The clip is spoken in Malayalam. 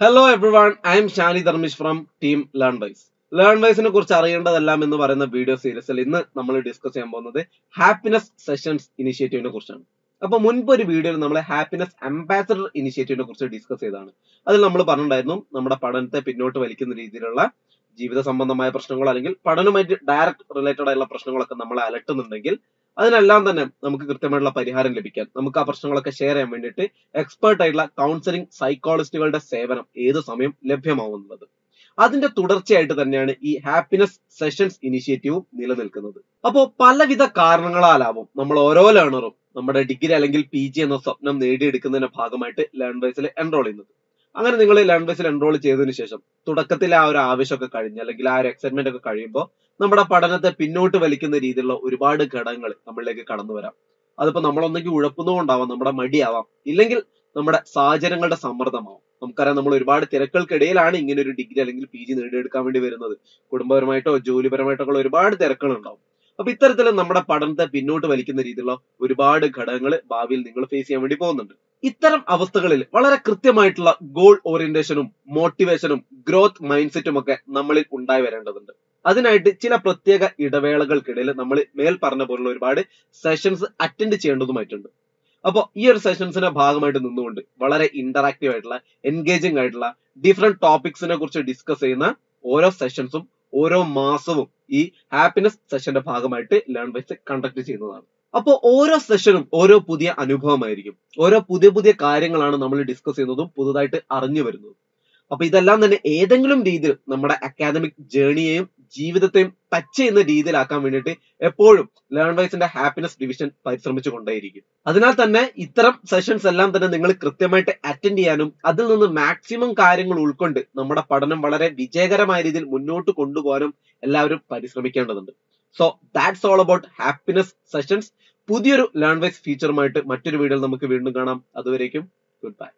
Hello everyone, I am Shani Dharmish from Team Learnwise. Learnwise കുറിച്ച് അറിയേണ്ടതെല്ലാം എന്ന് പറയുന്ന വീഡിയോ സീരീസിൽ ഇന്ന് നമ്മൾ ഡിസ്കസ് ചെയ്യാൻ പോകുന്നത് ഹാപ്പിനെസ് സെഷൻസ് ഇനിഷ്യേറ്റീവിനെ കുറിച്ചാണ്. അപ്പോൾ മുൻപ് ഒരു വീഡിയോയിൽ നമ്മൾ ഹാപ്പിനെസ് അംബാസഡർ ഇനിഷ്യേറ്റീവിനെ കുറിച്ച് ഡിസ്കസ് ചെയ്തതാണ്. അതിൽ നമ്മൾ പറഞ്ഞിട്ടുണ്ടായിരുന്നു നമ്മുടെ പഠനത്തെ പിന്നോട്ട് വലിക്കുന്ന രീതിയിലുള്ള ജീവിത സംബന്ധമായ പ്രശ്നങ്ങൾ അല്ലെങ്കിൽ പഠനവുമായിട്ട് ഡയറക്റ്റ് റിലേറ്റഡ് ആയിട്ടുള്ള പ്രശ്നങ്ങളൊക്കെ നമ്മളെ അലട്ടുന്നുണ്ടെങ്കിൽ അതിനെല്ലാം തന്നെ നമുക്ക് കൃത്യമായിട്ടുള്ള പരിഹാരം ലഭിക്കാൻ നമുക്ക് ആ പ്രശ്നങ്ങളൊക്കെ ഷെയർ ചെയ്യാൻ വേണ്ടിയിട്ട് എക്സ്പേർട്ട് ആയിട്ടുള്ള കൗൺസിലിംഗ് സൈക്കോളജിസ്റ്റുകളുടെ സേവനം ഏത് സമയം ലഭ്യമാവുന്നത്. അതിന്റെ തുടർച്ചയായിട്ട് തന്നെയാണ് ഈ ഹാപ്പിനെസ് സെഷൻസ് ഇനിഷ്യേറ്റീവും നിലനിൽക്കുന്നത്. അപ്പോൾ പലവിധ കാരണങ്ങളാലാവും നമ്മൾ ഓരോ ലേണറും നമ്മുടെ ഡിഗ്രി അല്ലെങ്കിൽ PG എന്ന സ്വപ്നം നേടിയെടുക്കുന്നതിന്റെ ഭാഗമായിട്ട് ലേൺവൈസിൽ എൻറോൾ ചെയ്യുന്നത്. അങ്ങനെ നിങ്ങൾ ലേൺവൈസിൽ എൻറോൾ ചെയ്തതിനു ശേഷം തുടക്കത്തിൽ ആ ഒരു ആവശ്യമൊക്കെ കഴിഞ്ഞ് അല്ലെങ്കിൽ ആ ഒരു എക്സൈറ്റ്മെന്റ് ഒക്കെ കഴിയുമ്പോൾ നമ്മുടെ പഠനത്തെ പിന്നോട്ട് വലിക്കുന്ന രീതിയിലുള്ള ഒരുപാട് ഘടകങ്ങൾ നമ്മളിലേക്ക് കടന്നു വരാം. അതിപ്പോ നമ്മളൊന്നെങ്കിൽ ഉഴപ്പുന്നതുകൊണ്ടാവാം, നമ്മുടെ മടിയാവാം, ഇല്ലെങ്കിൽ നമ്മുടെ സാഹചര്യങ്ങളുടെ സമ്മർദ്ദമാവാം. നമുക്കറിയാം നമ്മൾ ഒരുപാട് തിരക്കുകൾക്കിടയിലാണ് ഇങ്ങനെ ഒരു ഡിഗ്രി അല്ലെങ്കിൽ PG നേടിയെടുക്കാൻ വേണ്ടി വരുന്നത്. കുടുംബപരമായിട്ടോ ജോലിപരമായിട്ടോ ഉള്ള ഒരുപാട് തിരക്കുകൾ ഉണ്ടാവും. അപ്പൊ ഇത്തരത്തിൽ നമ്മുടെ പഠനത്തെ പിന്നോട്ട് വലിക്കുന്ന രീതിയിലുള്ള ഒരുപാട് ഘടകങ്ങൾ ഭാവിയിൽ നിങ്ങൾ ഫേസ് ചെയ്യാൻ വേണ്ടി പോകുന്നുണ്ട്. ഇത്തരം അവസ്ഥകളിൽ വളരെ കൃത്യമായിട്ടുള്ള ഗോൾ ഓറിയന്റേഷനും മോട്ടിവേഷനും ഗ്രോത്ത് മൈൻഡ് സെറ്റും ഒക്കെ നമ്മളിൽ ഉണ്ടായി വരേണ്ടതുണ്ട്. അതിനായിട്ട് ചില പ്രത്യേക ഇടവേളകൾക്കിടയിൽ നമ്മൾ മേൽ പറഞ്ഞ പോലുള്ള ഒരുപാട് സെഷൻസ് അറ്റൻഡ് ചെയ്യേണ്ടതുമായിട്ടുണ്ട്. അപ്പോൾ ഈ ഒരു സെഷൻസിന്റെ ഭാഗമായിട്ട് നിന്നുകൊണ്ട് വളരെ ഇന്ററാക്റ്റീവ് ആയിട്ടുള്ള എൻഗേജിംഗ് ആയിട്ടുള്ള ഡിഫറെന്റ് ടോപ്പിക്സിനെ കുറിച്ച് ഡിസ്കസ് ചെയ്യുന്ന ഓരോ സെഷൻസും ഓരോ മാസവും ഈ ഹാപ്പിനെസ് സെഷന്റെ ഭാഗമായിട്ട് ലേൺവൈസ് കണ്ടക്ട് ചെയ്യുന്നതാണ്. അപ്പോൾ ഓരോ സെഷനും ഓരോ പുതിയ അനുഭവമായിരിക്കും. ഓരോ പുതിയ പുതിയ കാര്യങ്ങളാണ് നമ്മൾ ഡിസ്കസ് ചെയ്യുന്നതും പുതുതായിട്ട് അറിഞ്ഞു വരുന്നതും. അപ്പൊ ഇതെല്ലാം തന്നെ ഏതെങ്കിലും രീതിയിൽ നമ്മുടെ അക്കാദമിക് ജേണിയെയും ജീവിതത്തെയും ടച്ച് ചെയ്യുന്ന രീതിയിലാക്കാൻ വേണ്ടിയിട്ട് എപ്പോഴും ലേൺവൈസിന്റെ ഹാപ്പിനെസ് ഡിവിഷൻ പരിശ്രമിച്ചു കൊണ്ടേയിരിക്കും. അതിനാൽ തന്നെ ഇത്തരം സെഷൻസ് എല്ലാം തന്നെ നിങ്ങൾ കൃത്യമായിട്ട് അറ്റൻഡ് ചെയ്യാനും അതിൽ നിന്ന് മാക്സിമം കാര്യങ്ങൾ ഉൾക്കൊണ്ട് നമ്മുടെ പഠനം വളരെ വിജയകരമായ രീതിയിൽ മുന്നോട്ട് കൊണ്ടുപോകാനും എല്ലാവരും പരിശ്രമിക്കേണ്ടതുണ്ട്. So that's all about happiness sessions. പുതിയൊരു ലേൺവൈസ് ഫീച്ചറുമായിട്ട് മറ്റൊരു വീഡിയോയിൽ നമുക്ക് വീണ്ടും കാണാം. അതുവരേക്കും ഗുഡ് ബൈ.